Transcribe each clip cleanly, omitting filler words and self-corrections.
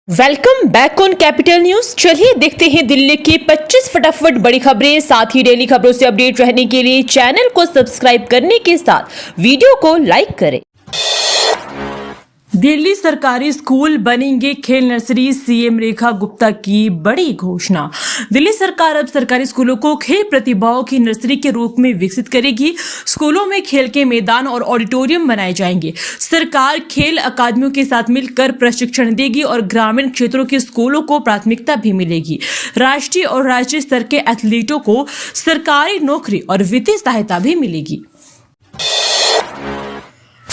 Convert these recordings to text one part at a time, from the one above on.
Welcome back on capital news. चलिए देखते हैं दिल्ली की 25 फटाफट बड़ी खबरें। साथ ही डेली खबरों से अपडेट रहने के लिए चैनल को सब्सक्राइब करने के साथ वीडियो को लाइक करें। दिल्ली सरकारी स्कूल बनेंगे खेल नर्सरी, सीएम रेखा गुप्ता की बड़ी घोषणा। दिल्ली सरकार अब सरकारी स्कूलों को खेल प्रतिभाओं की नर्सरी के रूप में विकसित करेगी। स्कूलों में खेल के मैदान और ऑडिटोरियम बनाए जाएंगे। सरकार खेल अकादमियों के साथ मिलकर प्रशिक्षण देगी और ग्रामीण क्षेत्रों के स्कूलों को प्राथमिकता भी मिलेगी। राष्ट्रीय और राज्य स्तर के एथलीटों को सरकारी नौकरी और वित्तीय सहायता भी मिलेगी।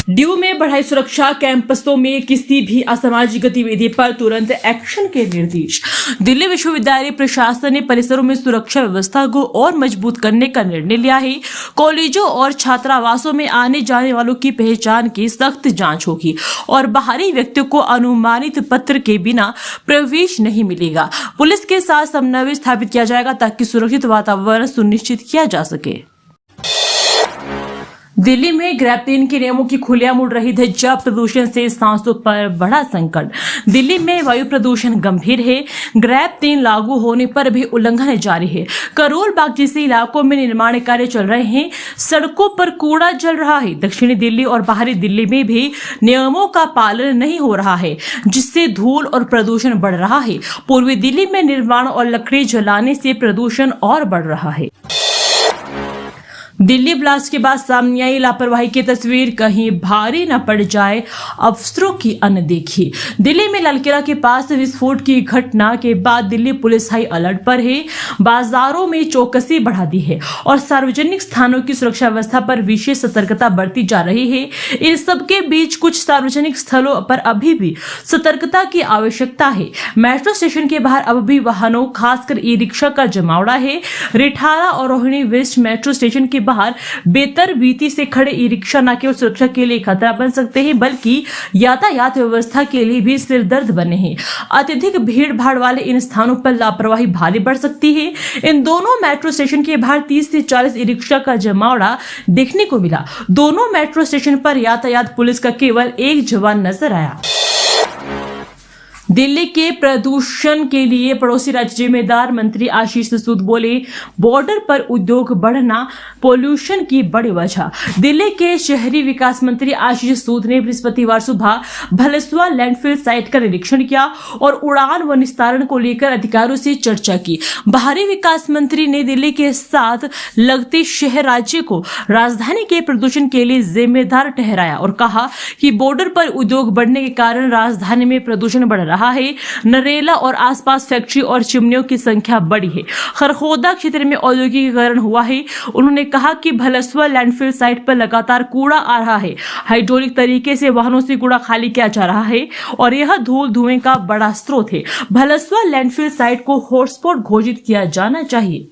ड्यू में बढ़ाई सुरक्षा, कैंपसों में किसी भी असामाजिक गतिविधि पर तुरंत एक्शन के निर्देश। दिल्ली विश्वविद्यालय प्रशासन ने परिसरों में सुरक्षा व्यवस्था को और मजबूत करने का निर्णय लिया है। कॉलेजों और छात्रावासों में आने जाने वालों की पहचान की सख्त जांच होगी और बाहरी व्यक्तियों को अनुमानित पत्र के बिना प्रवेश नहीं मिलेगा। पुलिस के साथ समन्वय स्थापित किया जाएगा ताकि सुरक्षित वातावरण सुनिश्चित किया जा सके। दिल्ली में ग्रैप-3 के नियमों की खुलेआम उड़ रही धज्जियां, प्रदूषण से सांसों पर बड़ा संकट। दिल्ली में वायु प्रदूषण गंभीर है। ग्रैप-3 लागू होने पर भी उल्लंघन जारी है। करोल बाग जैसे इलाकों में निर्माण कार्य चल रहे हैं। सड़कों पर कूड़ा जल रहा है। दक्षिणी दिल्ली और बाहरी दिल्ली में भी नियमों का पालन नहीं हो रहा है, जिससे धूल और प्रदूषण बढ़ रहा है। पूर्वी दिल्ली में निर्माण और लकड़ी जलाने से प्रदूषण और बढ़ रहा है। दिल्ली ब्लास्ट के बाद सामने आई लापरवाही की तस्वीर, कहीं भारी न पड़ जाए अफसरों की अनदेखी। दिल्ली में लाल किला के पास विस्फोट की घटना के बाद दिल्ली पुलिस हाई अलर्ट पर है। बाजारों में चौकसी बढ़ा दी है और सार्वजनिक स्थानों की सुरक्षा व्यवस्था पर विशेष सतर्कता बरती जा रही है। इन सबके बीच कुछ सार्वजनिक स्थलों पर अभी भी सतर्कता की आवश्यकता है। मेट्रो स्टेशन के बाहर अब भी वाहनों, खासकर ई-रिक्शा का जमावड़ा है। रिठाला और रोहिणी वेस्ट मेट्रो स्टेशन के बाहर बेतरतीबी से खड़े ई-रिक्शा न केवल सुरक्षा के लिए खतरा बन सकते हैं, बल्कि यातायात व्यवस्था के लिए भी सिरदर्द बने हैं। अत्यधिक भीड़ भाड़ वाले इन स्थानों पर लापरवाही भारी बढ़ सकती है। इन दोनों मेट्रो स्टेशन के बाहर 30 से 40 ई-रिक्शा का जमावड़ा देखने को मिला। दोनों मेट्रो स्टेशन पर यातायात पुलिस का केवल एक जवान नजर आया। दिल्ली के प्रदूषण के लिए पड़ोसी राज्य जिम्मेदार, मंत्री आशीष सूद बोले, बॉर्डर पर उद्योग बढ़ना पोल्यूशन की बड़ी वजह। दिल्ली के शहरी विकास मंत्री आशीष सूद ने बृहस्पतिवार सुबह भलसवा लैंडफिल साइट का निरीक्षण किया और उड़ान व निस्तारण को लेकर अधिकारियों से चर्चा की। बाहरी विकास मंत्री ने दिल्ली के साथ लगते शहर राज्य को राजधानी के प्रदूषण के लिए जिम्मेदार ठहराया और कहा कि बॉर्डर पर उद्योग बढ़ने के कारण राजधानी में प्रदूषण बढ़ रहा है। नरेला और आसपास फैक्ट्री और चिमनियों की संख्या बढ़ी है। खरखोदा क्षेत्र में औद्योगिकीकरण हुआ है। उन्होंने कहा कि भलसवा लैंडफिल साइट पर लगातार कूड़ा आ रहा है। हाइड्रोलिक तरीके से वाहनों से कूड़ा खाली किया जा रहा है और यह धुएं का बड़ा स्रोत है। भलसवा लैंडफिल साइट को हॉटस्पॉट घोषित किया जाना चाहिए।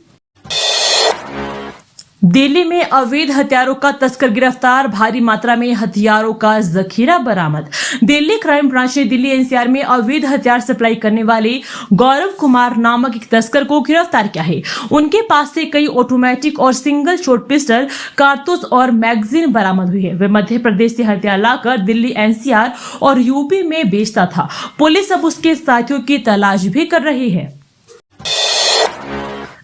दिल्ली में अवैध हथियारों का तस्कर गिरफ्तार, भारी मात्रा में हथियारों का जखीरा बरामद। दिल्ली क्राइम ब्रांच ने दिल्ली एनसीआर में अवैध हथियार सप्लाई करने वाले गौरव कुमार नामक एक तस्कर को गिरफ्तार किया है। उनके पास से कई ऑटोमेटिक और सिंगल शॉट पिस्टल, कारतूस और मैगजीन बरामद हुई है। वे मध्य प्रदेश से हथियार लाकर दिल्ली एनसीआर और यूपी में बेचता था। पुलिस अब उसके साथियों की तलाश भी कर रही है।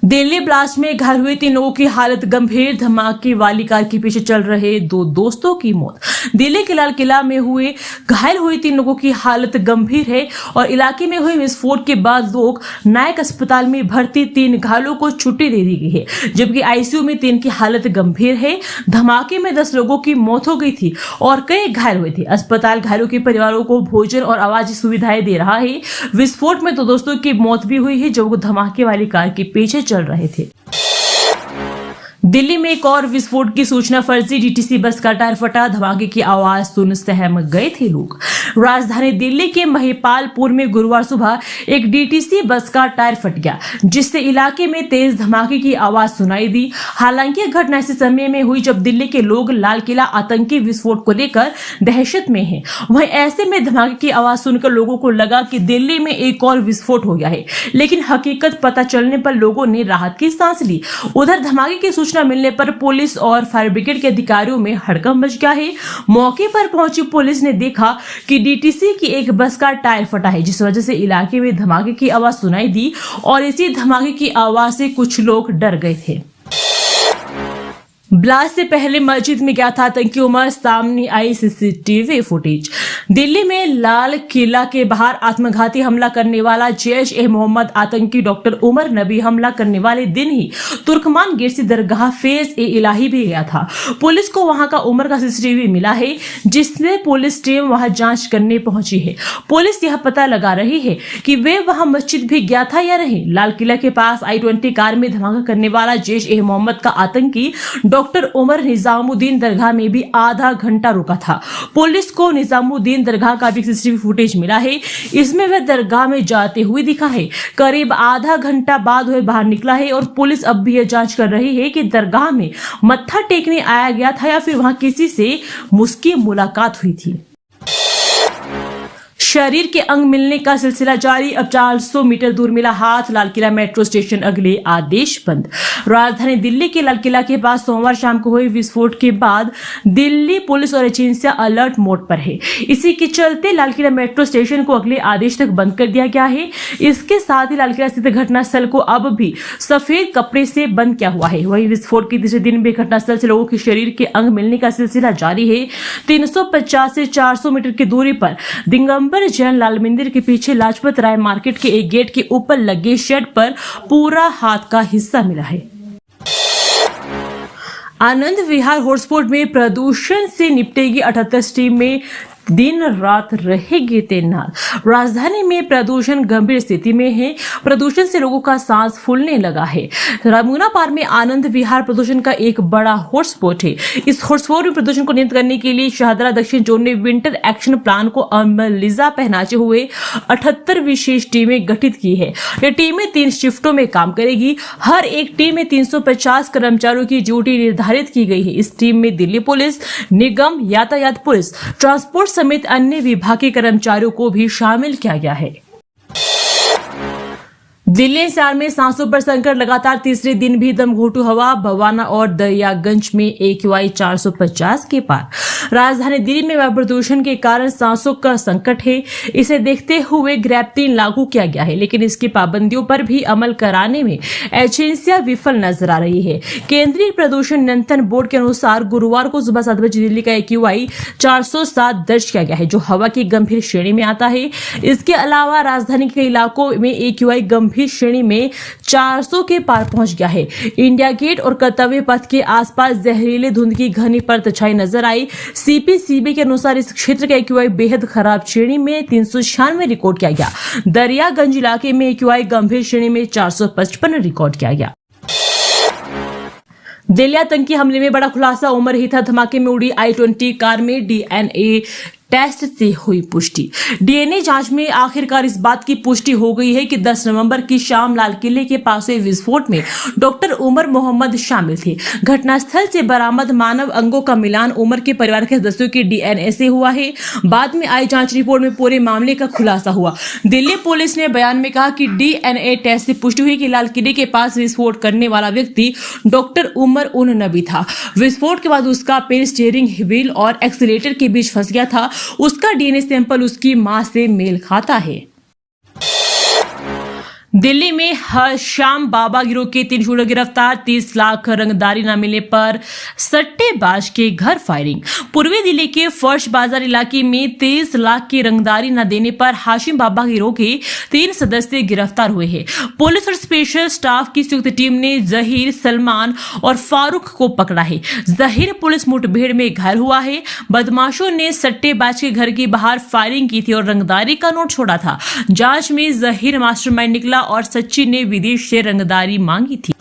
दिल्ली ब्लास्ट में घायल हुए 3 लोगों की हालत गंभीर, धमाके वाली कार के पीछे चल रहे 2 दोस्तों की मौत। दिल्ली के लाल किला में घायल हुए 3 लोगों की हालत गंभीर है और इलाके में हुए विस्फोट के बाद लोग नायक अस्पताल में भर्ती 3 घायलों को छुट्टी दे दी गई है, जबकि आईसीयू में 3 की हालत गंभीर है। धमाके में 10 लोगों की मौत हो गई थी और कई घायल हुए थे। अस्पताल घायलों के परिवारों को भोजन और आवाज सुविधाएं दे रहा है। विस्फोट में 2 दोस्तों की मौत भी हुई है जो धमाके वाली कार के पीछे चल रहे थे। दिल्ली में एक और विस्फोट की सूचना, फर्जी डीटीसी बस का टायर फटा, धमाके की आवाज सुन सहम गए थे लोग। राजधानी दिल्ली के महिपालपुर में गुरुवार सुबह एक डीटीसी बस का टायर फट गया, जिससे इलाके में तेज धमाके की आवाज सुनाई दी। हालांकि यह घटना ऐसे समय में हुई जब दिल्ली के लोग लाल किला आतंकी विस्फोट को लेकर दहशत में हैं। वहीं ऐसे में धमाके की आवाज सुनकर लोगों को लगा कि दिल्ली में एक और विस्फोट हो गया है, लेकिन हकीकत पता चलने पर लोगों ने राहत की सांस ली। उधर धमाके की सूचना सूचना मिलने पर पुलिस और फायर ब्रिगेड के अधिकारियों में हड़कंप मच गया है। मौके पर पहुंची पुलिस ने देखा कि डीटीसी की एक बस का टायर फटा है, जिस वजह से इलाके में धमाके की आवाज सुनाई दी और इसी धमाके की आवाज से कुछ लोग डर गए थे। ब्लास्ट से पहले मस्जिद में गया था आतंकी उमर, सामने आई सीसीटीवी फुटेज। दिल्ली में लाल किला के बाहर आत्मघाती हमला करने वाला जैश-ए-मोहम्मद आतंकी डॉक्टर उमर नबी हमला करने वाले दिन ही तुर्कमान गेट से दरगाह फेज-ए-इलाही भी गया था। पुलिस को वहां का उमर का सीसीटीवी मिला है, जिससे पुलिस टीम वहां जांच करने पहुंची है। पुलिस यह पता लगा रही है कि वे वहां मस्जिद भी गया था या नहीं। लाल किला के पास I-20 कार में धमाका करने वाला जैश-ए-मोहम्मद का आतंकी डॉक्टर उमर निजामुद्दीन दरगाह में भी आधा घंटा रुका था। पुलिस को निजामुद्दीन दरगाह का भी सीसीटीवी फुटेज मिला है। इसमें वह दरगाह में जाते हुए दिखा है। करीब आधा घंटा बाद वह बाहर निकला है और पुलिस अब भी यह जांच कर रही है कि दरगाह में मत्था टेकने आया गया था या फिर वहां किसी से मुस्की मुलाकात हुई थी। शरीर के अंग मिलने का सिलसिला जारी, अब 400 मीटर दूर मिला हाथ। लाल किला मेट्रो स्टेशन अगले आदेश बंद। राजधानी दिल्ली के लाल किला के पास सोमवार शाम को हुए विस्फोट के बाद दिल्ली पुलिस और एजेंसियां अलर्ट मोड पर है। इसी के चलते लाल किला मेट्रो स्टेशन को अगले आदेश तक बंद कर दिया गया है। इसके साथ ही लाल किला स्थित घटनास्थल को अब भी सफेद कपड़े से बंद किया हुआ है। वहीं विस्फोट के तीसरे दिन भी घटनास्थल से लोगों के शरीर के अंग मिलने का सिलसिला जारी है। 350 से 400 मीटर की दूरी पर दिगंबर जैन लाल मंदिर के पीछे लाजपत राय मार्केट के एक गेट के ऊपर लगे शेड पर पूरा हाथ का हिस्सा मिला है। आनंद विहार हॉटस्पॉट में प्रदूषण से निपटेगी 78 टीमें, दिन रात रहेगी तैनात। राजधानी में प्रदूषण गंभीर स्थिति में है। प्रदूषण से लोगों का सांस फूलने लगा है। रमुना पार्क में आनंद विहार प्रदूषण का एक बड़ा हॉटस्पॉट है। इस हॉटस्पॉट में प्रदूषण को नियंत्रित करने के लिए शाहदरा दक्षिण जोन ने विंटर एक्शन प्लान को अमलीजा पहनाते हुए 78 विशेष टीमें गठित की है। ये टीमें 3 शिफ्टों में काम करेगी। हर एक टीम में 350 कर्मचारियों की ड्यूटी निर्धारित की गई है। इस टीम में दिल्ली पुलिस, निगम, यातायात पुलिस, ट्रांसपोर्ट समेत अन्य विभाग के कर्मचारियों को भी शामिल किया गया है। दिल्ली एनसीआर में सांसों पर संकट, लगातार तीसरे दिन भी दमघोटू हवा। भवाना और दरियागंज में AQI 450 के पार। राजधानी दिल्ली में वायु प्रदूषण के कारण सांसों का संकट है। इसे देखते हुए ग्रैब 3 लागू किया गया है, लेकिन इसकी पाबंदियों पर भी अमल कराने में एजेंसियां विफल नजर आ रही है। केंद्रीय प्रदूषण नियंत्रण बोर्ड के अनुसार गुरुवार को सुबह 7 बजे दिल्ली का AQI 407 दर्ज किया गया है, जो हवा की गंभीर श्रेणी में आता है। इसके अलावा राजधानी के इलाकों में AQI गंभीर श्रेणी में 400 के पार पहुंच गया है। इंडिया गेट और कर्तव्य पथ के आसपास जहरीले धुंध की घनी परत छाई नजर आई। CPCB के अनुसार इस क्षेत्र का AQI बेहद खराब श्रेणी में 396 रिकॉर्ड किया गया। दरियागंज इलाके में AQI गंभीर श्रेणी में 455 रिकॉर्ड किया गया। दिल्ली आतंकी हमले में बड़ा खुलासा, उमर ही था। धमाके में उड़ी I-20 कार में DNA टेस्ट से हुई पुष्टि। DNA जांच में आखिरकार इस बात की पुष्टि हो गई है कि 10 नवंबर की शाम लाल किले के पास हुए विस्फोट में डॉक्टर उमर मोहम्मद शामिल थे। घटनास्थल से बरामद मानव अंगों का मिलान उमर के परिवार के सदस्यों के DNA से हुआ है। बाद में आई जांच रिपोर्ट में पूरे मामले का खुलासा हुआ। दिल्ली पुलिस ने बयान में कहा कि DNA टेस्ट से पुष्टि हुई कि लाल किले के पास विस्फोट करने वाला व्यक्ति डॉक्टर उमर उन नबी था। विस्फोट के बाद उसका पैर स्टीयरिंग व्हील और एक्सीलरेटर के बीच फंस गया था। उसका DNA सैंपल उसकी मां से मेल खाता है। दिल्ली में हर शाम बाबा गिरोह के 3 शूटर गिरफ्तार। 30 लाख रंगदारी न मिलने पर सट्टेबाज के घर फायरिंग। पूर्वी दिल्ली के फर्श बाजार इलाके में 30 लाख की रंगदारी न देने पर हाशिम बाबा गिरोह के 3 सदस्य गिरफ्तार हुए हैं। पुलिस और स्पेशल स्टाफ की संयुक्त टीम ने जहीर, सलमान और फारूक को पकड़ा है। जहीर पुलिस मुठभेड़ में घायल हुआ है। बदमाशों ने सट्टेबाज के घर के बाहर फायरिंग की थी और रंगदारी का नोट छोड़ा था। जांच में जहीर मास्टरमाइंड निकला और सच्ची ने विदेश से रंगदारी मांगी थी।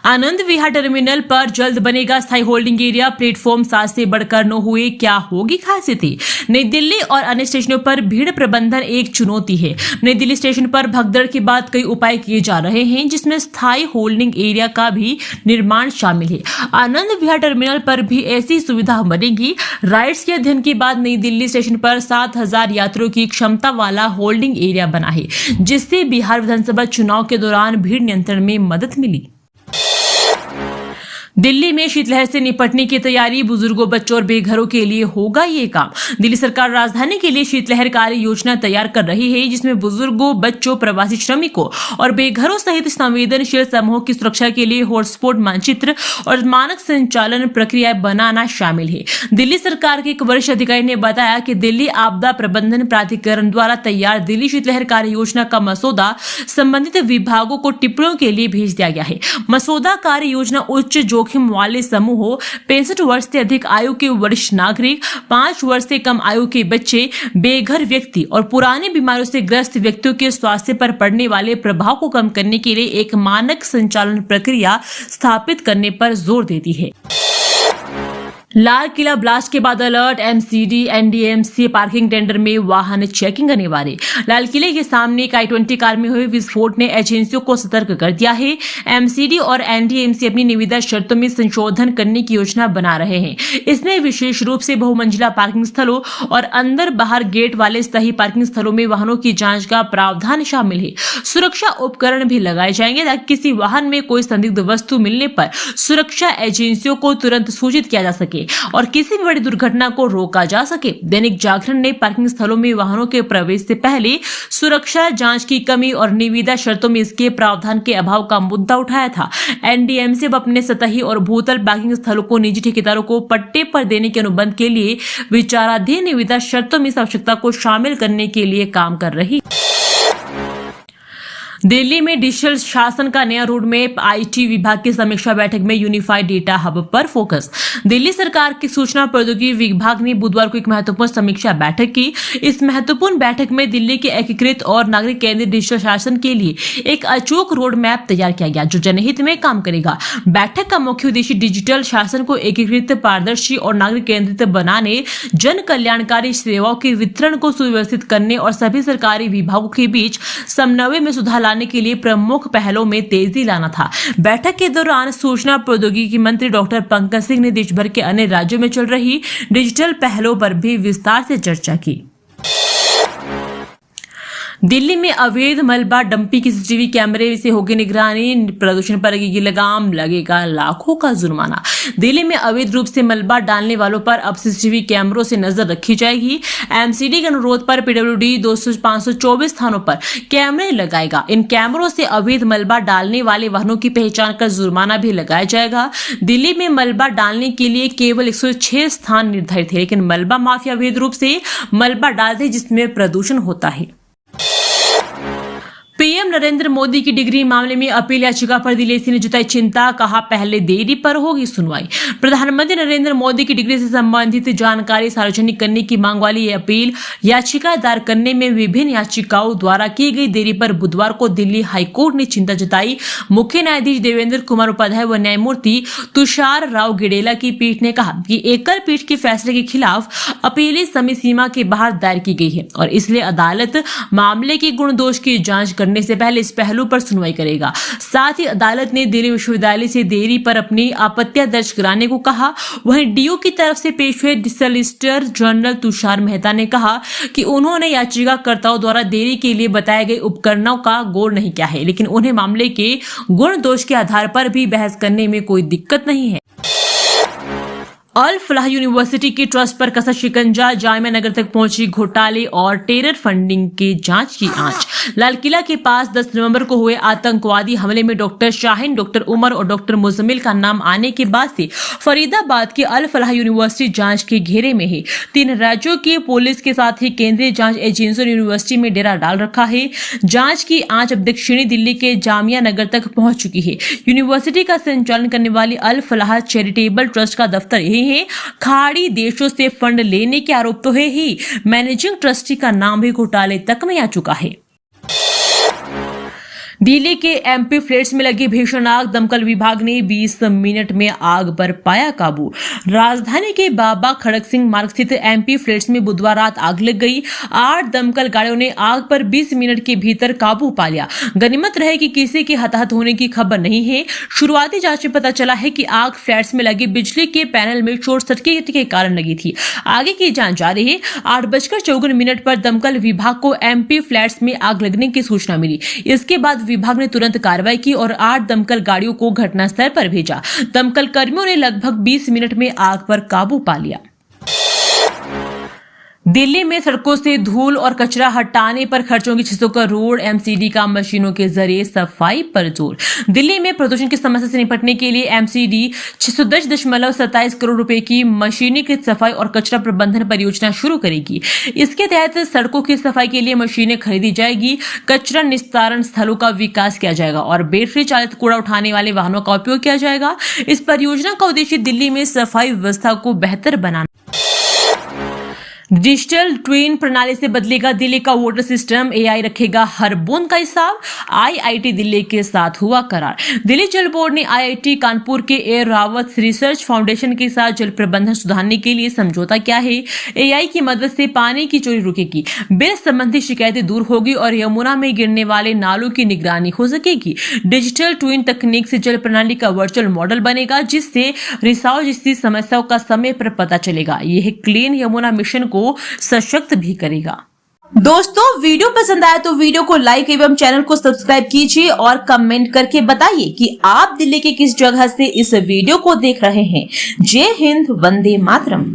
आनंद विहार टर्मिनल पर जल्द बनेगा स्थायी होल्डिंग एरिया। प्लेटफॉर्म 7 से बढ़कर 9 हुए, क्या होगी खासियत? नई दिल्ली और अन्य स्टेशनों पर भीड़ प्रबंधन एक चुनौती है। नई दिल्ली स्टेशन पर भगदड़ के बाद कई उपाय किए जा रहे हैं, जिसमें स्थायी होल्डिंग एरिया का भी निर्माण शामिल है। आनंद विहार टर्मिनल पर भी ऐसी सुविधा बनेगी। राइट्स के अध्ययन के बाद नई दिल्ली स्टेशन पर 7000 यात्रियों की क्षमता वाला होल्डिंग एरिया बना है, जिससे बिहार विधानसभा चुनाव के दौरान भीड़ नियंत्रण में मदद मिली। दिल्ली में शीतलहर से निपटने की तैयारी, बुजुर्गों, बच्चों और बेघरों के लिए होगा ये काम। दिल्ली सरकार राजधानी के लिए शीतलहर कार्य योजना तैयार कर रही है, जिसमें बुजुर्गों, बच्चों, प्रवासी श्रमिकों और बेघरों सहित संवेदनशील समूहों की सुरक्षा के लिए हॉटस्पॉट मानचित्र और मानक संचालन प्रक्रिया बनाना शामिल है। दिल्ली सरकार के एक वरिष्ठ अधिकारी ने बताया कि दिल्ली आपदा प्रबंधन प्राधिकरण द्वारा तैयार दिल्ली शीतलहर कार्य योजना का मसौदा संबंधित विभागों को टिप्पणियों के लिए भेज दिया गया है। मसौदा कार्य योजना उच्च जोखिम वाले समूहों, 65 वर्ष से अधिक आयु के वरिष्ठ नागरिक, 5 वर्ष से कम आयु के बच्चे, बेघर व्यक्ति और पुरानी बीमारियों से ग्रस्त व्यक्तियों के स्वास्थ्य पर पड़ने वाले प्रभाव को कम करने के लिए एक मानक संचालन प्रक्रिया स्थापित करने पर जोर देती है। लाल किला ब्लास्ट के बाद alert, MCD NDMC parking tender में वाहन चेकिंग अनिवार्य। लाल किले के सामने एक i20 कार में हुए विस्फोट ने एजेंसियों को सतर्क कर दिया है। एमसीडी और एनडीएमसी अपनी निविदा शर्तों में संशोधन करने की योजना बना रहे हैं। इसमें विशेष रूप से बहुमंजिला पार्किंग स्थलों और अंदर बाहर गेट वाले स्थायी पार्किंग स्थलों में वाहनों की जांच का प्रावधान शामिल है। सुरक्षा उपकरण भी लगाए जाएंगे ताकि किसी वाहन में कोई संदिग्ध वस्तु मिलने पर सुरक्षा एजेंसियों को तुरंत सूचित किया जा सके और किसी भी बड़ी दुर्घटना को रोका जा सके। दैनिक जागरण ने पार्किंग स्थलों में वाहनों के प्रवेश से पहले सुरक्षा जांच की कमी और निविदा शर्तों में इसके प्रावधान के अभाव का मुद्दा उठाया था। एनडीएमसी अब अपने सतही और भूतल पार्किंग स्थलों को निजी ठेकेदारों को पट्टे पर देने के अनुबंध के लिए विचाराधीन निविदा शर्तों में इस आवश्यकता को शामिल करने के लिए काम कर रही। दिल्ली में डिजिटल शासन का नया रोड मैप, आईटी विभाग की समीक्षा बैठक में यूनिफाइड डेटा हब पर फोकस। दिल्ली सरकार की सूचना प्रौद्योगिकी विभाग ने बुधवार को एक महत्वपूर्ण समीक्षा बैठक की। इस महत्वपूर्ण बैठक में दिल्ली के एकीकृत और नागरिक केंद्रित डिजिटल शासन के लिए एक अचूक रोड मैप तैयार किया गया, जो जनहित में काम करेगा। बैठक का मुख्य उद्देश्य डिजिटल शासन को एकीकृत, पारदर्शी और नागरिक केंद्रित बनाने, जन कल्याणकारी सेवाओं के वितरण को सुव्यवस्थित करने और सभी सरकारी विभागों के बीच समन्वय में सुधार के लिए प्रमुख पहलों में तेजी लाना था। बैठक के दौरान सूचना प्रौद्योगिकी मंत्री डॉक्टर पंकज सिंह ने देश भर के अन्य राज्यों में चल रही डिजिटल पहलों पर भी विस्तार से चर्चा की। दिल्ली में अवैध मलबा डंपिंग की सीसीटीवी कैमरे से होगी निगरानी, प्रदूषण पर लगेगी लगाम, लगेगा लाखों का जुर्माना। दिल्ली में अवैध रूप से मलबा डालने वालों पर अब सीसीटीवी कैमरों से नजर रखी जाएगी। एमसीडी के अनुरोध पर पीडब्ल्यूडी 524 थानों पर कैमरे लगाएगा। इन कैमरों से अवैध मलबा डालने वाले वाहनों की पहचान कर जुर्माना भी लगाया जाएगा। दिल्ली में मलबा डालने के लिए केवल 106 स्थान निर्धारित है, लेकिन मलबा माफिया अवैध रूप से मलबा डालते जिसमें प्रदूषण होता है। पीएम नरेंद्र मोदी की डिग्री मामले में अपील याचिका पर दिल्ली ने जताई चिंता, कहा पहले देरी पर होगी सुनवाई। प्रधानमंत्री नरेंद्र मोदी की डिग्री से संबंधित जानकारी सार्वजनिक करने की मांग वाली ये अपील याचिका दायर करने में विभिन्न याचिकाओं द्वारा की गई देरी पर बुधवार को दिल्ली हाईकोर्ट ने चिंता जताई। मुख्य न्यायाधीश देवेंद्र कुमार उपाध्याय व न्यायमूर्ति तुषार राव गिडेला की पीठ ने कहा कि एकल पीठ के फैसले के खिलाफ अपील समय सीमा के बाहर दायर की गई है और इसलिए अदालत मामले की गुण दोष की जांच करने से पहले इस पहलू पर सुनवाई करेगा। साथ ही अदालत ने दिल्ली विश्वविद्यालय से देरी पर अपनी आपत्तियां दर्ज कराने को कहा। वहीं डीयू की तरफ से पेश हुए सॉलिसिटर जनरल तुषार मेहता ने कहा कि उन्होंने याचिकाकर्ताओं द्वारा देरी के लिए बताए गए उपकरणों का गौर नहीं किया है, लेकिन उन्हें मामले के गुण दोष के आधार पर भी बहस करने में कोई दिक्कत नहीं है। अल फलाह यूनिवर्सिटी की ट्रस्ट पर कसा शिकंजा, जामिया नगर तक पहुंची घोटाले और टेरर फंडिंग की जांच की आंच। लाल किला के पास 10 नवंबर को हुए आतंकवादी हमले में डॉक्टर शाहीन, डॉक्टर उमर और डॉक्टर मुजम्मिल का नाम आने के बाद से फरीदाबाद की अल फलाह यूनिवर्सिटी जांच के घेरे में है। 3 राज्यों की पुलिस के साथ ही केंद्रीय जांच एजेंसियों ने यूनिवर्सिटी में डेरा डाल रखा है। जांच की आंच अब दक्षिणी दिल्ली के जामिया नगर तक पहुंच चुकी है। यूनिवर्सिटी का संचालन करने वाली अल फलाह चैरिटेबल ट्रस्ट का दफ्तर यही है। खाड़ी देशों से फंड लेने के आरोप तो है ही, मैनेजिंग ट्रस्टी का नाम भी घोटाले तक में आ चुका है। दिल्ली के एमपी फ्लैट्स में लगी भीषण आग, दमकल विभाग ने 20 मिनट में आग पर पाया काबू। राजधानी के बाबा खड़क सिंह मार्ग स्थित एमपी फ्लैट्स में बुधवार रात आग लग गई। 8 दमकल गाड़ियों ने आग पर 20 मिनट के भीतर काबू पा लिया। गनीमत रहे कि किसी के हताहत होने की खबर नहीं है। शुरुआती जांच में पता चला है कि आग फ्लैट्स में लगी बिजली के पैनल में शॉर्ट सर्किट के कारण लगी थी। आगे की जांच जारी है। 8:54 पर दमकल विभाग को एमपी फ्लैट्स में आग लगने की सूचना मिली। इसके बाद विभाग ने तुरंत कार्रवाई की और 8 दमकल गाड़ियों को घटनास्थल पर भेजा। दमकल कर्मियों ने लगभग 20 मिनट में आग पर काबू पा लिया। दिल्ली में सड़कों से धूल और कचरा हटाने पर खर्च होंगे 600 करोड़। एमसीडी का मशीनों के जरिए सफाई पर जोर। दिल्ली में प्रदूषण की समस्या से निपटने के लिए एमसीडी 610.27 करोड़ रुपए की मशीनीकृत सफाई और कचरा प्रबंधन परियोजना शुरू करेगी। इसके तहत सड़कों की सफाई के लिए मशीनें खरीदी जाएगी, कचरा निस्तारण स्थलों का विकास किया जाएगा और बैटरी चालित कूड़ा उठाने वाले वाहनों का उपयोग किया जाएगा। इस परियोजना का उद्देश्य दिल्ली में सफाई व्यवस्था को बेहतर बनाना। डिजिटल ट्विन प्रणाली से बदलेगा दिल्ली का वाटर सिस्टम, एआई रखेगा हर बूंद का हिसाब। आईआईटी दिल्ली के साथ हुआ करार। दिल्ली जल बोर्ड ने आईआईटी कानपुर के एयर रावत रिसर्च फाउंडेशन के साथ जल प्रबंधन सुधारने के लिए समझौता किया है। एआई की मदद से पानी की चोरी रुकेगी, बिल संबंधी शिकायतें दूर होगी और यमुना में गिरने वाले नालों की निगरानी हो सकेगी। डिजिटल ट्विन तकनीक से जल प्रणाली का वर्चुअल मॉडल बनेगा, जिससे रिसाव जैसी समस्याओं का समय पर पता चलेगा। यह क्लीन यमुना मिशन को सशक्त भी करेगा। दोस्तों, वीडियो पसंद आया तो वीडियो को लाइक एवं चैनल को सब्सक्राइब कीजिए और कमेंट करके बताइए कि आप दिल्ली के किस जगह से इस वीडियो को देख रहे हैं। जय हिंद, वंदे मातरम।